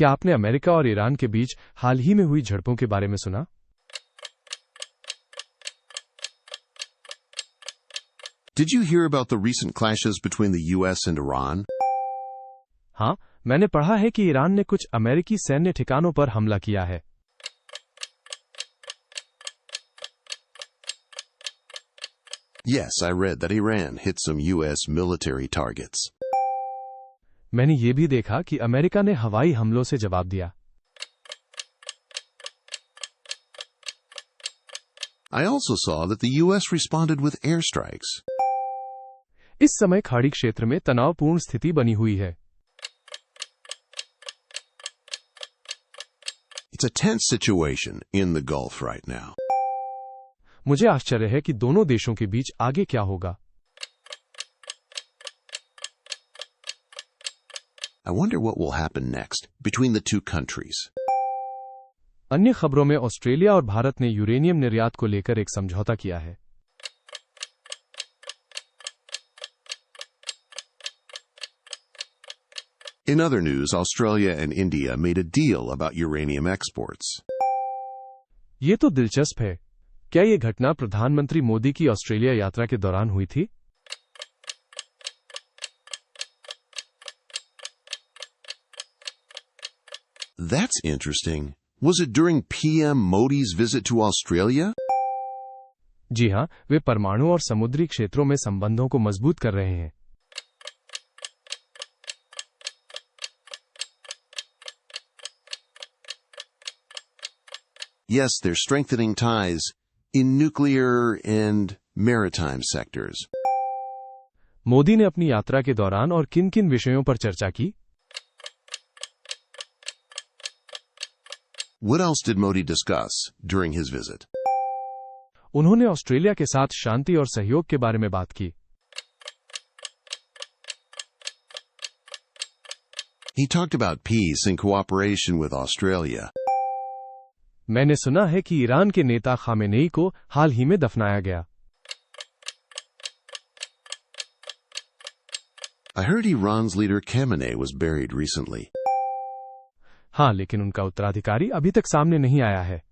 क्या आपने अमेरिका और ईरान के बीच हाल ही में हुई झड़पों के बारे में सुना? Did you hear about the recent clashes between the US and Iran? हाँ, मैंने पढ़ा है कि ईरान ने कुछ अमेरिकी सैन्य ठिकानों पर हमला किया है। Yes, I read that Iran hit some US military targets. मैंने ये भी देखा कि अमेरिका ने हवाई हमलों से जवाब दिया। I also saw that the US responded with airstrikes. इस समय खाड़ी क्षेत्र में तनावपूर्ण स्थिति बनी हुई है। It's a tense situation in the Gulf right now. मुझे आश्चर्य है कि दोनों देशों के बीच आगे क्या होगा। I wonder what will happen next between the two countries. अन्य खबरों में ऑस्ट्रेलिया और भारत ने यूरेनियम निर्यात को लेकर एक समझौता किया है। In other news, Australia and India made a deal about uranium exports. ये तो दिलचस्प है। क्या ये घटना प्रधानमंत्री मोदी की ऑस्ट्रेलिया यात्रा के दौरान हुई थी? That's interesting. Was it during PM Modi's visit to Australia? जी हां, वे परमाणु और समुद्री क्षेत्रों में संबंधों को मजबूत कर रहे हैं। Yes, they're strengthening ties in nuclear and maritime sectors. Modi ने अपनी यात्रा के दौरान और किन किन विषयों पर चर्चा की? What else did Modi discuss during his visit? उन्होंने ऑस्ट्रेलिया के साथ शांति और सहयोग के बारे में बात की। He talked about peace and cooperation with Australia. मैंने सुना है कि ईरान के नेता खामेनेई को हाल ही में दफनाया गया। I heard Iran's leader Khamenei was buried recently. हाँ, लेकिन उनका उत्तराधिकारी अभी तक सामने नहीं आया है।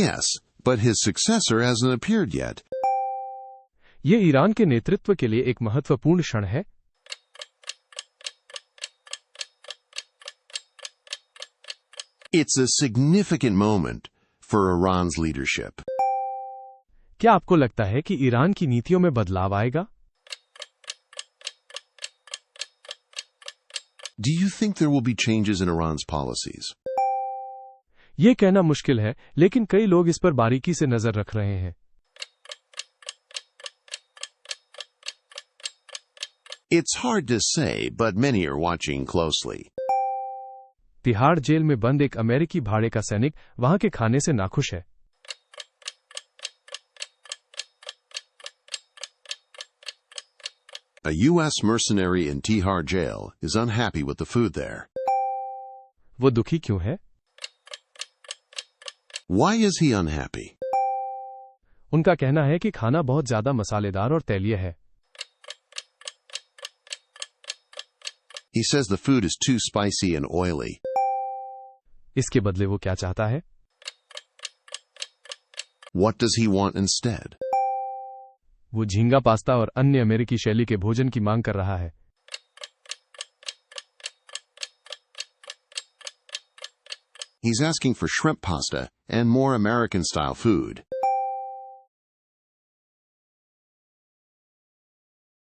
Yes, but his successor hasn't appeared yet. ये ईरान के नेतृत्व के लिए एक महत्वपूर्ण क्षण है। It's a significant moment for Iran's leadership. क्या आपको लगता है कि ईरान की नीतियों में बदलाव आएगा? Do you think there will be changes in Iran's policies? ये कहना मुश्किल है, लेकिन कई लोग इस पर बारीकी से नजर रख रहे हैं। It's hard to say, but many are watching closely. Tihar jail में बंद एक अमेरिकी भाड़े का सैनिक वहां के खाने से नाखुश है। A U.S. mercenary in Tihar jail is unhappy with the food there. वो दुखी क्यों है? Why is he unhappy? उनका कहना है कि खाना बहुत ज्यादा मसालेदार और तैलीय है। He says the food is too spicy and oily. इसके बदले वो क्या चाहता है? What does he want instead? वो झींगा पास्ता और अन्य अमेरिकी शैली के भोजन की मांग कर रहा है। He's asking for shrimp pasta and more American-style food.